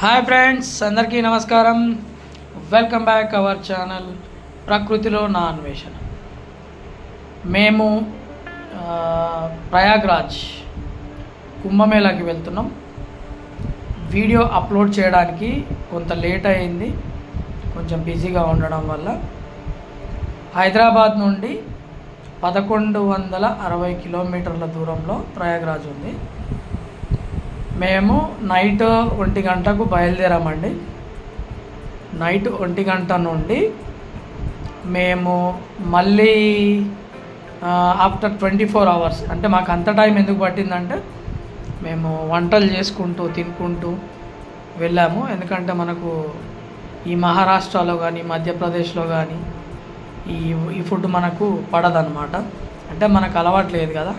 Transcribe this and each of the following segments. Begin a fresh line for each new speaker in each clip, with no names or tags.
Hi friends, అందరికీ నమస్కారం. Welcome back our channel ప్రకృతిలో నా అన్వేషణ. మేము ప్రయాగ్రాజ్ కుంభమేళాకి వెళ్తున్నాం. వీడియో అప్లోడ్ చేయడానికి కొంత లేట్ అయింది, కొంచెం బిజీగా ఉండడం వల్ల. హైదరాబాద్ నుండి 1160 కిలోమీటర్ల దూరంలో ప్రయాగ్రాజ్ ఉంది. మేము నైట్ 1 గంటకు బయలుదేరామండి. నైట్ 1 గంట నుండి మేము మళ్ళీ ఆఫ్టర్ 24 అవర్స్, అంటే మాకు అంత టైం ఎందుకు పట్టిందంటే మేము వంటలు చేసుకుంటూ తినుకుంటూ వెళ్ళాము. ఎందుకంటే మనకు ఈ మహారాష్ట్రలో కానీ మధ్యప్రదేశ్లో కానీ ఈ ఫుడ్ మనకు పడదన్నమాట. అంటే మనకు అలవాట్లేదు కదా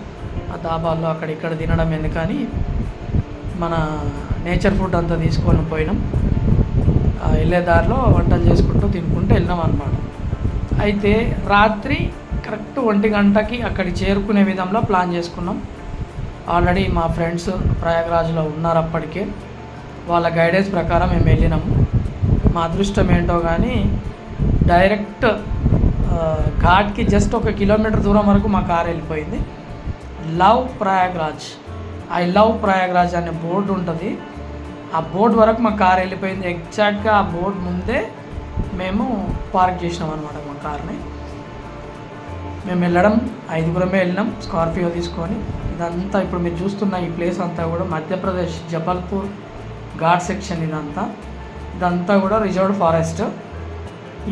ఆ దాబాల్లో అక్కడ ఇక్కడ తినడం ఎందుకని మన నేచర్ ఫుడ్ అంతా తీసుకొని పోయినాం. వెళ్ళే దారిలో వంటలు చేసుకుంటూ తినుకుంటూ వెళ్ళినాం అన్నమాట. అయితే రాత్రి కరెక్ట్ 1 గంటకి అక్కడికి చేరుకునే విధంలో ప్లాన్ చేసుకున్నాం. ఆల్రెడీ మా ఫ్రెండ్స్ ప్రయాగ్రాజ్లో ఉన్నారు అప్పటికే. వాళ్ళ గైడెన్స్ ప్రకారం మేము వెళ్ళినాము. మా అదృష్టం ఏంటో కానీ డైరెక్ట్ ఘాట్కి జస్ట్ 1 కిలోమీటర్ దూరం వరకు మా కారు వెళ్ళిపోయింది. Love Prayagraj, I love Prayagraj అనే బోర్డు ఉంటుంది. ఆ బోర్డు వరకు మా కార్ వెళ్ళిపోయింది. ఎగ్జాక్ట్గా ఆ బోర్డు ముందే మేము పార్క్ చేసినాం అనమాట మా కార్ని. మేము వెళ్ళడం 5గురమే వెళ్ళినాం స్కార్పియో తీసుకొని. ఇదంతా ఇప్పుడు మీరు చూస్తున్న ఈ ప్లేస్ అంతా కూడా మధ్యప్రదేశ్ జబల్పూర్ ఘాట్ సెక్షన్. ఇదంతా కూడా రిజర్వ్డ్ ఫారెస్ట్.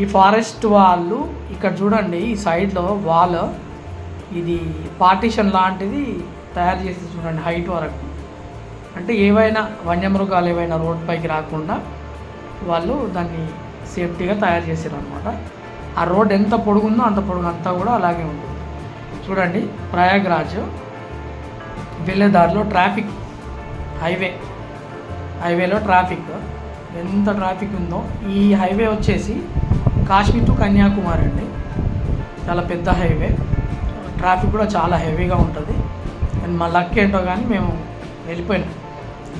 ఈ ఫారెస్ట్ వాళ్ళు ఇక్కడ చూడండి, ఈ సైడ్లో వాల్ ఇది పార్టీషన్ లాంటిది తయారు చేసి చూడండి హైట్ వరకు. అంటే ఏవైనా వన్యమృగాలు ఏవైనా రోడ్ పైకి రాకుండా వాళ్ళు దాన్ని సేఫ్టీగా తయారు చేశారు అనమాట. ఆ రోడ్ ఎంత పొడుగుందో అంత పొడుగు అంతా కూడా అలాగే ఉంటుంది. చూడండి ప్రయాగ్రాజ్ వెళ్ళే దారిలో ట్రాఫిక్, హైవేలో ట్రాఫిక్ ఎంత ట్రాఫిక్ ఉందో. ఈ హైవే వచ్చేసి కాశ్మీర్ టు కన్యాకుమారి అండి. చాలా పెద్ద హైవే, ట్రాఫిక్ కూడా చాలా హెవీగా ఉంటుంది. అండ్ మా లక్ ఏంటో కానీ మేము వెళ్ళిపోయినాం.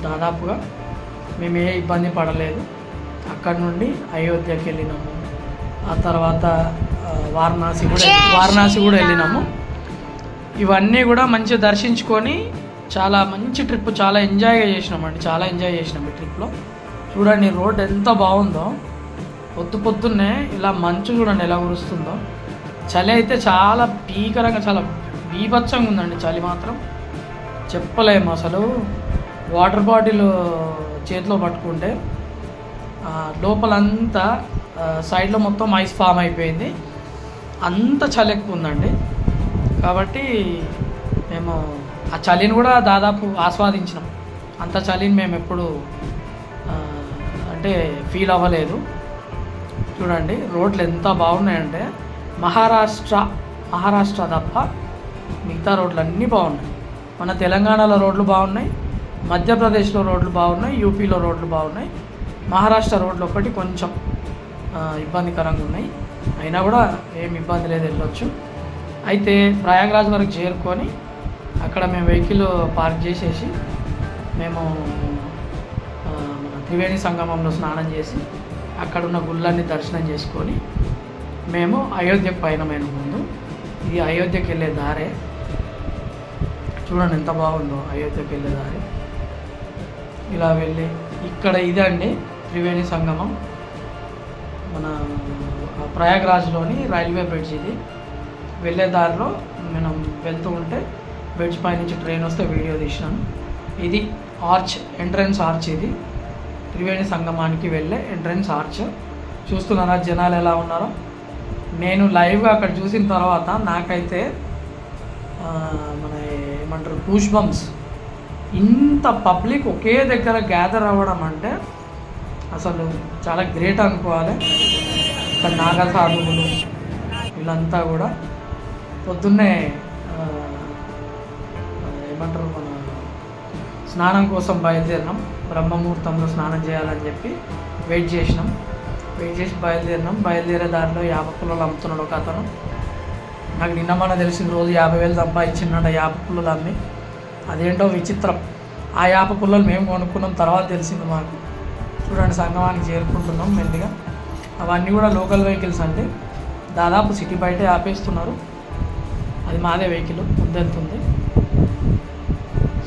దాదాపుగా మేము ఏ ఇబ్బంది పడలేదు. అక్కడ నుండి అయోధ్యకి వెళ్ళినాము. ఆ తర్వాత వారణాసి కూడా వెళ్ళినాము. ఇవన్నీ కూడా మంచిగా దర్శించుకొని చాలా మంచి ట్రిప్, చాలా ఎంజాయ్గా చేసినామండి. చాలా ఎంజాయ్ చేసినాం ఈ ట్రిప్లో. చూడండి రోడ్ ఎంత బాగుందో. పొద్దున్నే ఇలా మంచు చూడండి ఎలా కురుస్తుందో. చలి అయితే చాలా భీకరంగా, చాలా బీభత్సంగా ఉందండి చలి మాత్రం చెప్పలేము అసలు. వాటర్ బాటిల్ చేతిలో పట్టుకుంటే లోపలంతా సైడ్లో మొత్తం ఐస్ ఫామ్ అయిపోయింది. అంత చలి ఎక్కువ ఉందండి. కాబట్టి మేము ఆ చలిని కూడా దాదాపు ఆస్వాదించినాం. అంత చలిని మేము ఎప్పుడు అంటే ఫీల్ అవ్వలేదు. చూడండి రోడ్లు ఎంత బాగున్నాయంటే మహారాష్ట్ర తప్ప మిగతా రోడ్లు అన్నీ బాగున్నాయి. మన తెలంగాణలో రోడ్లు బాగున్నాయి, మధ్యప్రదేశ్లో రోడ్లు బాగున్నాయి, యూపీలో రోడ్లు బాగున్నాయి. మహారాష్ట్ర రోడ్లు ఒకటి కొంచెం ఇబ్బందికరంగా ఉన్నాయి. అయినా కూడా ఏం ఇబ్బంది లేదు, వెళ్ళొచ్చు. అయితే ప్రయాగ్రాజ్ వరకు చేరుకొని అక్కడ మేము వెహికల్ పార్క్ చేసేసి మేము మన త్రివేణి సంగమంలో స్నానం చేసి అక్కడున్న గుళ్ళన్నీ దర్శనం చేసుకొని మేము అయోధ్యకు పయనమైన ముందు. ఇది అయోధ్యకి వెళ్ళే దారే. చూడండి ఎంత బాగుందో అయోధ్యకి వెళ్ళే దారి. ఇలా వెళ్ళి ఇక్కడ ఇదండి త్రివేణి సంగమం, మన ప్రయాగ్రాజ్లోని రైల్వే బ్రిడ్జ్. ఇది వెళ్ళే దారిలో మనం వెళ్తూ ఉంటే బ్రిడ్జ్ పై నుంచి ట్రైన్ వస్తే వీడియో తీసినాను. ఇది ఆర్చ్, ఎంట్రన్స్ ఆర్చ్. ఇది త్రివేణి సంగమానికి వెళ్ళే ఎంట్రన్స్ ఆర్చ్. చూస్తున్నారా జనాలు ఎలా ఉన్నారో. నేను లైవ్గా అక్కడ చూసిన తర్వాత నాకైతే మన ఏమంటారు గూస్ బంప్స్. ఇంత పబ్లిక్ ఒకే దగ్గర గ్యాదర్ అవ్వడం అంటే అసలు చాలా గ్రేట్ అనుకోవాలి. ఇక్కడ నాగా సాధువులు వీళ్ళంతా కూడా పొద్దున్నే ఏమంటారు మన స్నానం కోసం బయలుదేరినాం. బ్రహ్మముహూర్తంలో స్నానం చేయాలని చెప్పి వెయిట్ చేసి బయలుదేరినాం. బయలుదేరే దారిలో 50 పుల్లలు అమ్ముతున్నాడు ఒక అతను. నాకు నిన్న తెలిసిన రోజు 50,000 సంపాదించిందంట 50 పుల్లలు అమ్మి. అదేంటో విచిత్రం. ఆ 50 పుల్లలు మేము కొనుక్కున్నాం, తర్వాత తెలిసింది మాకు. చూడండి సంగమానికి చేరుకుంటున్నాం మెల్లిగా. అవన్నీ కూడా లోకల్ వెహికల్స్ అండి, దాదాపు సిటీ బయటే ఆపేస్తున్నారు. అది మాదే వెహికల్ ముందెళ్తుంది,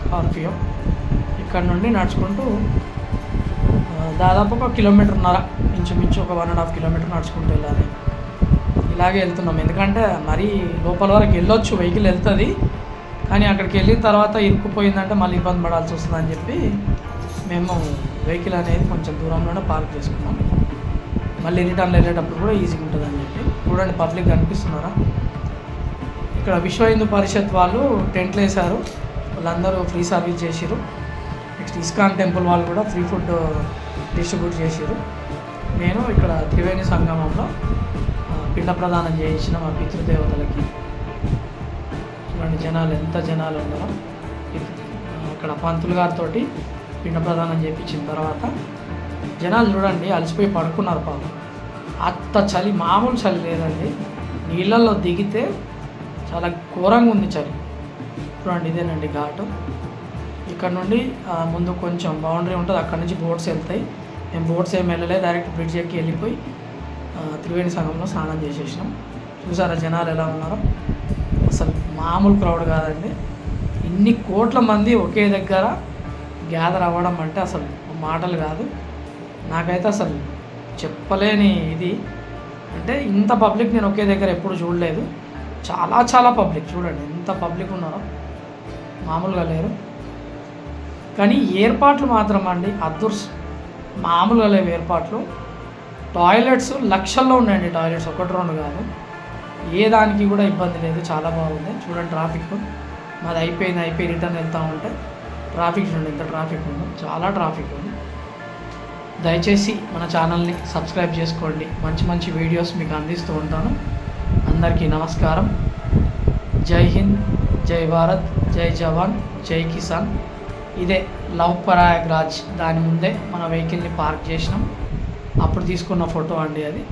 స్కార్పియో. ఇక్కడ నుండి నడుచుకుంటూ దాదాపు 1.5 కిలోమీటర్న్నర, ఇంచుమించు ఒక 1.5 కిలోమీటర్ నడుచుకుంటూ వెళ్ళాలి. ఇలాగే వెళ్తున్నాం, ఎందుకంటే మరీ లోపల వరకు వెళ్ళొచ్చు, వెహికల్ వెళ్తుంది, కానీ అక్కడికి వెళ్ళిన తర్వాత ఇరుక్కుపోయిందంటే మళ్ళీ ఇబ్బంది పడాల్సి వస్తుందని చెప్పి మేము వెహికల్ అనేది కొంచెం దూరంలోనే పార్క్ చేసుకున్నాం. మళ్ళీ రిటర్న్ వెళ్ళేటప్పుడు కూడా ఈజీగా ఉంటుందని చెప్పి. చూడండి పబ్లిక్ కనిపిస్తున్నారా? ఇక్కడ విశ్వ హిందూ పరిషత్ వాళ్ళు టెంట్లు వేశారు, వాళ్ళందరూ ఫ్రీ సర్వీస్ చేసిరు. నెక్స్ట్ ఇస్కాన్ టెంపుల్ వాళ్ళు కూడా ఫ్రీ ఫుడ్ డిస్ట్రిబ్యూట్ చేసిరు. నేను ఇక్కడ త్రివేణి సంగమంలో పిండ ప్రదానం చేయించిన మా పితృదేవతలకి. చూడండి జనాలు, ఎంత జనాలు ఉన్నారో. ఇక్కడ పంతులు గారితో పిండ ప్రదానం చేయించిన తర్వాత జనాలు చూడండి అలసిపోయి పడుకున్నారు పాపం. అంత చలి, మామూలు చలి లేదండి. నీళ్ళల్లో దిగితే చాలా ఘోరంగా ఉంది చలి. చూడండి ఇదేనండి ఘాటు. ఇక్కడ నుండి ముందు కొంచెం బౌండరీ ఉంటుంది, అక్కడ నుంచి బోట్స్ వెళ్తాయి. మేము బోట్స్ ఏమి వెళ్ళలేదు, డైరెక్ట్ బ్రిడ్జ్ ఎక్కి వెళ్ళిపోయి త్రివేణి సంగంలో స్నానం చేసేసినాం. చూసారా జనాలు ఎలా ఉన్నారో? అసలు మామూలు క్రౌడ్ కాదండి. ఇన్ని కోట్ల మంది ఒకే దగ్గర గ్యాదర్ అవ్వడం అంటే అసలు మాటలు కాదు. నాకైతే అసలు చెప్పలేని ఇది. అంటే ఇంత పబ్లిక్ నేను ఒకే దగ్గర ఎప్పుడు చూడలేదు. చాలా చాలా పబ్లిక్, చూడండి ఎంత పబ్లిక్ ఉన్నారో, మామూలుగా లేరు. కానీ ఏర్పాట్లు మాత్రం అండి అదుర్స్, మామూలుగా లేవు ఏర్పాట్లు. టాయిలెట్స్ లక్షల్లో ఉన్నాయండి, టాయిలెట్స్ 1-2 కాదు. ఏ దానికి కూడా ఇబ్బంది లేదు, చాలా బాగుంది. చూడండి ట్రాఫిక్ మాది అయిపోయి రిటర్న్ వెళ్తూ ఉంటే ట్రాఫిక్ చూడండి ఎంత ట్రాఫిక్ ఉందో, చాలా ట్రాఫిక్ ఉంది. దయచేసి మన ఛానల్ని సబ్స్క్రైబ్ చేసుకోండి, మంచి మంచి వీడియోస్ మీకు అందిస్తూ ఉంటాను. అందరికీ నమస్కారం. జై హింద్, జై భారత్, జై జవాన్, జై కిసాన్. ఇదే లవ్ ప్రయాగ్రాజ్, దాని ముందే మన వెహికల్ని పార్క్ చేసినాం, అప్పుడు తీసుకున్న ఫోటో అండి అది.